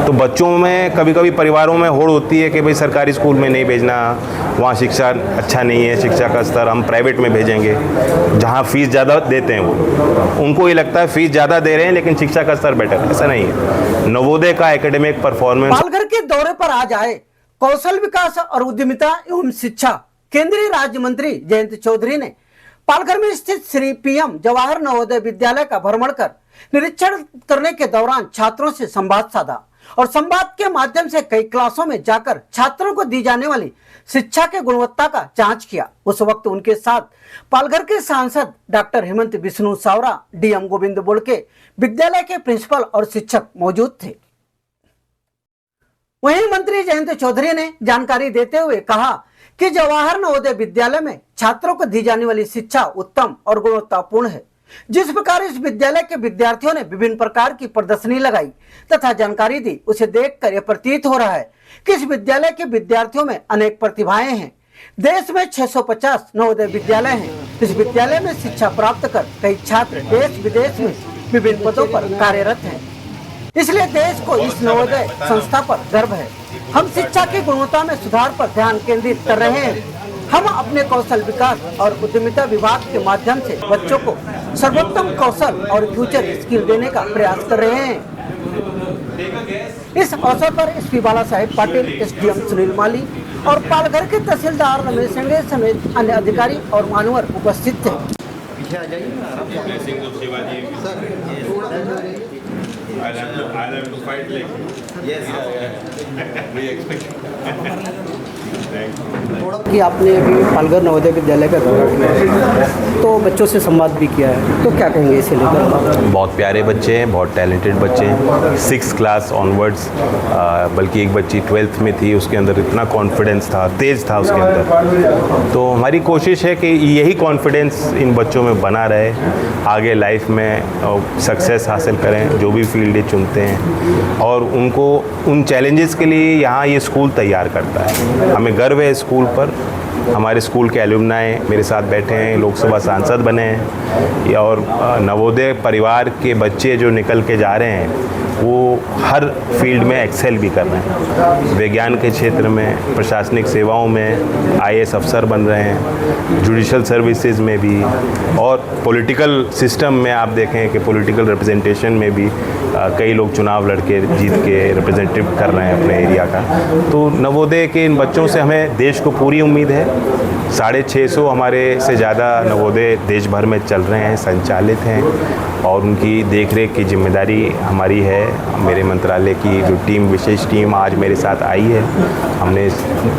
तो बच्चों में कभी कभी परिवारों में होड़ होती है कि भाई सरकारी स्कूल में नहीं भेजना, वहाँ शिक्षा अच्छा नहीं है, शिक्षा का स्तर, हम प्राइवेट में भेजेंगे जहाँ फीस ज़्यादा देते हैं। वो उनको ये लगता है फीस ज़्यादा दे रहे हैं लेकिन शिक्षा का स्तर बेटर है। ऐसा नहीं है। नवोदय का एकेडमिक परफॉर्मेंस। पालघर के दौरे पर आज आए कौशल विकास और उद्यमिता एवं शिक्षा केंद्रीय राज्य मंत्री जयंत चौधरी ने पालघर में स्थित श्री पीएम जवाहर नवोदय विद्यालय का भ्रमण कर निरीक्षण करने के दौरान छात्रों से संवाद साधा और संवाद के माध्यम से कई क्लासों में जाकर छात्रों को दी जाने वाली शिक्षा के गुणवत्ता का जांच किया। उस वक्त उनके साथ पालघर के सांसद डॉक्टर हेमंत विष्णु सावरा, डीएम गोविंद बोड़के, विद्यालय के प्रिंसिपल और शिक्षक मौजूद थे। वहीं मंत्री जयंत चौधरी ने जानकारी देते हुए कहा कि जवाहर नवोदय विद्यालय में छात्रों को दी जाने वाली शिक्षा उत्तम और गुणवत्तापूर्ण है। जिस प्रकार इस विद्यालय के विद्यार्थियों ने विभिन्न प्रकार की प्रदर्शनी लगाई तथा जानकारी दी, उसे देखकर यह प्रतीत हो रहा है कि इस विद्यालय के विद्यार्थियों में अनेक प्रतिभाएं हैं। देश में 650 नवोदय विद्यालय हैं। इस विद्यालय में शिक्षा प्राप्त कर कई छात्र देश विदेश में विभिन्न पदों पर कार्यरत हैं। इसलिए देश को इस नवोदय संस्था पर गर्व है। हम शिक्षा की गुणवत्ता में सुधार पर ध्यान केंद्रित कर रहे हैं। हम अपने कौशल विकास और उद्यमिता विभाग के माध्यम से बच्चों को सर्वोत्तम कौशल और फ्यूचर स्किल देने का प्रयास कर रहे हैं। इस अवसर पर एसपी बाला साहेब पाटिल, एसडीएम सुनील माली और पालघर के तहसीलदार रमेश संगे समेत अन्य अधिकारी और मान्यवर उपस्थित थे। कि आपने अभी पालघर नवोदय विद्यालय का दौरा किया तो बच्चों से संवाद भी किया है, तो क्या कहेंगे इसे लेकर? बहुत प्यारे बच्चे हैं, बहुत टैलेंटेड बच्चे हैं। 6th क्लास ऑनवर्ड्स, बल्कि एक बच्ची 12th में थी, उसके अंदर इतना कॉन्फिडेंस था, तेज था उसके अंदर। तो हमारी कोशिश है कि यही कॉन्फिडेंस इन बच्चों में बना रहे, आगे लाइफ में सक्सेस हासिल करें जो भी फील्ड चुनते हैं, और उनको उन चैलेंजेस के लिए यहाँ ये स्कूल तैयार करता है। हमें गर्व है स्कूल पर। हमारे स्कूल के एलुमनाई मेरे साथ बैठे हैं, लोकसभा सांसद बने हैं, और नवोदय परिवार के बच्चे जो निकल के जा रहे हैं वो हर फील्ड में एक्सेल भी कर रहे हैं। विज्ञान के क्षेत्र में, प्रशासनिक सेवाओं में आईएएस अफसर बन रहे हैं, जुडिशल सर्विसेज में भी, और पॉलिटिकल सिस्टम में आप देखें कि पॉलिटिकल रिप्रेजेंटेशन में भी कई लोग चुनाव लड़के जीत के रिप्रेजेंटेटिव कर रहे हैं अपने एरिया का। तो नवोदय के इन बच्चों से हमें देश को पूरी उम्मीद है। 650 हमारे से ज़्यादा नवोदय देश भर में चल रहे हैं, संचालित हैं, और उनकी देखरेख की जिम्मेदारी हमारी है। मेरे मंत्रालय की जो टीम, विशेष टीम आज मेरे साथ आई है, हमने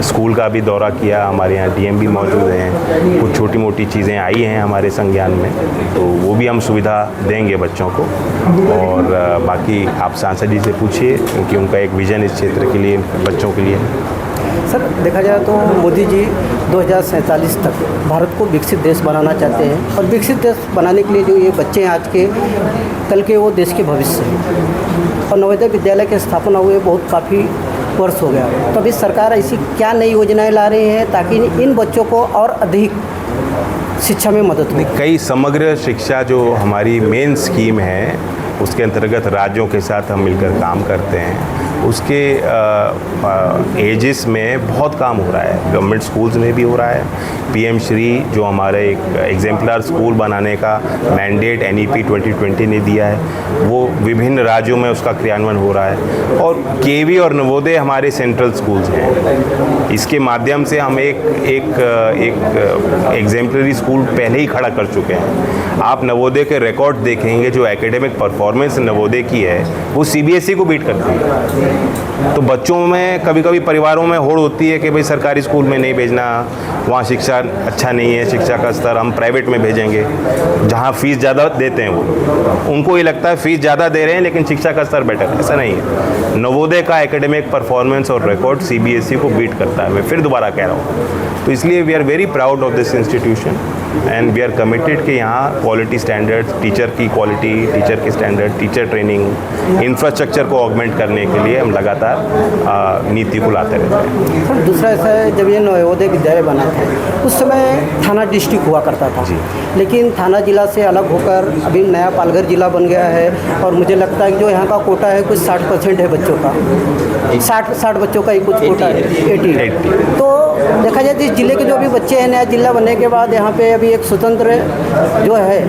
स्कूल का भी दौरा किया, हमारे यहाँ डीएम भी मौजूद हैं, कुछ छोटी मोटी चीज़ें आई हैं हमारे संज्ञान में, तो वो भी हम सुविधा देंगे बच्चों को। और बाकी आप सांसद जी से पूछिए, क्योंकि उनका एक विज़न इस क्षेत्र के लिए, बच्चों के लिए। सर, देखा जाए तो मोदी जी 2047 तक भारत को विकसित देश बनाना चाहते हैं, और विकसित देश बनाने के लिए जो ये बच्चे हैं आज के, कल के वो देश के भविष्य हैं। और नवोदय विद्यालय की स्थापना हुए बहुत काफ़ी वर्ष हो गया, तो अभी सरकार ऐसी क्या नई योजनाएं ला रही है ताकि इन बच्चों को और अधिक शिक्षा में मदद हो? कई समग्र शिक्षा जो हमारी मेन स्कीम है, उसके अंतर्गत राज्यों के साथ हम मिलकर काम करते हैं। उसके एजेस में बहुत काम हो रहा है, गवर्नमेंट स्कूल्स में भी हो रहा है। पीएम श्री जो हमारे एक एग्जाम्पलर स्कूल बनाने का मैंडेट NEP 2020 ने दिया है, वो विभिन्न राज्यों में उसका क्रियान्वयन हो रहा है। और केवी और नवोदय हमारे सेंट्रल स्कूल्स हैं। इसके माध्यम से हम एक एग्जाम्पलरी स्कूल पहले ही खड़ा कर चुके हैं। आप नवोदय के रिकॉर्ड देखेंगे, जो एकेडमिक परफॉर्मेंस नवोदय की है वो CBSE को बीट करती है। तो बच्चों में कभी कभी परिवारों में होड़ होती है कि भाई सरकारी स्कूल में नहीं भेजना, वहाँ शिक्षा अच्छा नहीं है, शिक्षा का स्तर, हम प्राइवेट में भेजेंगे जहाँ फीस ज़्यादा देते हैं। वो उनको ये लगता है फीस ज़्यादा दे रहे हैं लेकिन शिक्षा का स्तर बेटर है। ऐसा नहीं है। नवोदय का एकेडमिक परफॉर्मेंस और रिकॉर्ड CBSE को बीट करता है। मैं फिर दोबारा कह रहा हूँ। तो इसलिए we are very proud of this institution. And we are committed कि यहाँ क्वालिटी स्टैंडर्ड, टीचर की क्वालिटी, टीचर की स्टैंडर्ड, टीचर ट्रेनिंग, इंफ्रास्ट्रक्चर को ऑगमेंट करने के लिए हम लगातार नीति को लाते रहते हैं। सर दूसरा ऐसा है, जब ये नवोदय विद्यालय बना था उस समय थाना डिस्ट्रिक्ट हुआ करता था, लेकिन थाना जिला से अलग होकर अभी नया पालघर जिला बन गया है और मुझे लगता है कि जो यहाँ का कोटा है कुछ 60% है बच्चों का, 60 बच्चों का ही कुछ कोटा है, 80। तो देखा जाए तो इस जिले के जो भी बच्चे हैं, नया जिला बनने के बाद यहाँ पे अभी एक स्वतंत्र जो है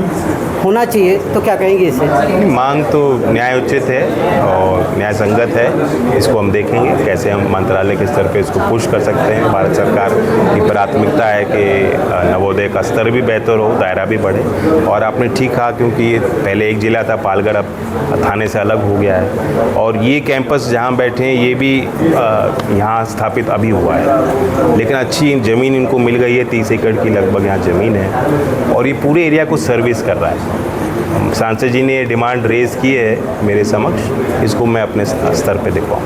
होना चाहिए, तो क्या कहेंगे इसे? मांग तो न्याय उचित है और न्याय संगत है। इसको हम देखेंगे कैसे हम मंत्रालय के स्तर पे इसको पुश कर सकते हैं। भारत सरकार की प्राथमिकता है कि नवोदय का स्तर भी बेहतर हो, दायरा भी बढ़े। और आपने ठीक कहा, क्योंकि ये पहले एक जिला था पालघर, अब थाने से अलग हो गया है और ये कैंपस जहाँ बैठे हैं ये भी यहाँ स्थापित अभी हुआ है, लेकिन अच्छी ज़मीन इनको मिल गई है। 30 एकड़ की लगभग यहाँ ज़मीन है और ये पूरे एरिया को सर्विस कर रहा है। सांसद जी ने डिमांड रेज की है मेरे समक्ष, इसको मैं अपने स्तर पे दिखाऊँ।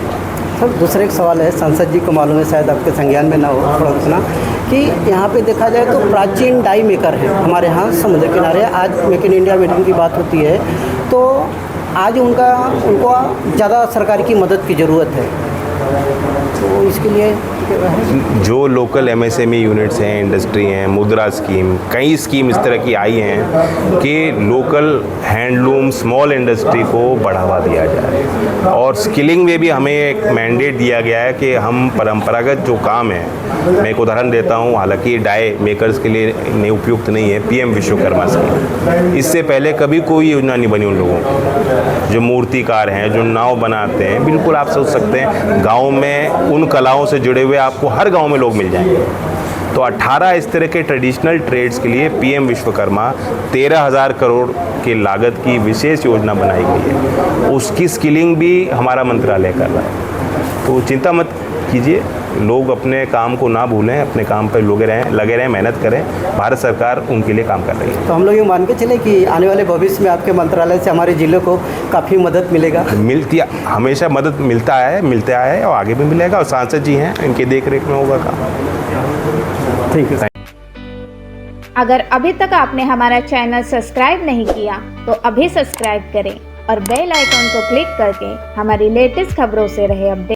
सर दूसरा एक सवाल है, सांसद जी को मालूम है, शायद आपके संज्ञान में ना हो थोड़ा उतना, कि यहाँ पे देखा जाए तो प्राचीन डाई मेकर है हमारे यहाँ समुद्र किनारे। आज मेक इन इंडिया मीटिंग की बात होती है तो आज उनको ज़्यादा सरकार की मदद की ज़रूरत है, तो इसके लिए जो लोकल MSME यूनिट्स हैं, इंडस्ट्री हैं, मुद्रा स्कीम, कई स्कीम इस तरह की आई हैं कि लोकल हैंडलूम, स्मॉल इंडस्ट्री को बढ़ावा दिया जाए। और स्किलिंग में भी हमें एक मैंडेट दिया गया है कि हम परंपरागत जो काम है, मैं एक उदाहरण देता हूँ, हालांकि डाई मेकर्स के लिए उपयुक्त नहीं है, PM विश्वकर्मा स्कीम। इससे पहले कभी कोई योजना नहीं बनी उन लोगों की। जो मूर्तिकार हैं, जो नाव बनाते हैं, बिल्कुल आप सोच सकते हैं गाँव में उन कलाओं से जुड़े हुए आपको हर गांव में लोग मिल जाएंगे। तो 18 इस तरह के ट्रेडिशनल ट्रेड्स के लिए PM विश्वकर्मा 13,000 करोड़ की लागत की विशेष योजना बनाई गई है। उसकी स्किलिंग भी हमारा मंत्रालय कर रहा है। तो चिंता मत कीजिए, लोग अपने काम को ना भूलें, अपने काम पर लगे रहें, मेहनत करें। भारत सरकार उनके लिए काम कर रही है। तो हम लोग ये मान के चले कि आने वाले भविष्य में आपके मंत्रालय से हमारे जिले को काफ़ी मदद मिलेगा? हमेशा मदद मिलता है और आगे भी मिलेगा। और सांसद जी हैं, इनके देख रेख में होगा काम। Thank you. अगर अभी तक आपने हमारा चैनल सब्सक्राइब नहीं किया तो अभी सब्सक्राइब करें और बेल आइकॉन को क्लिक करके हमारी लेटेस्ट खबरों से रहे अपडेट।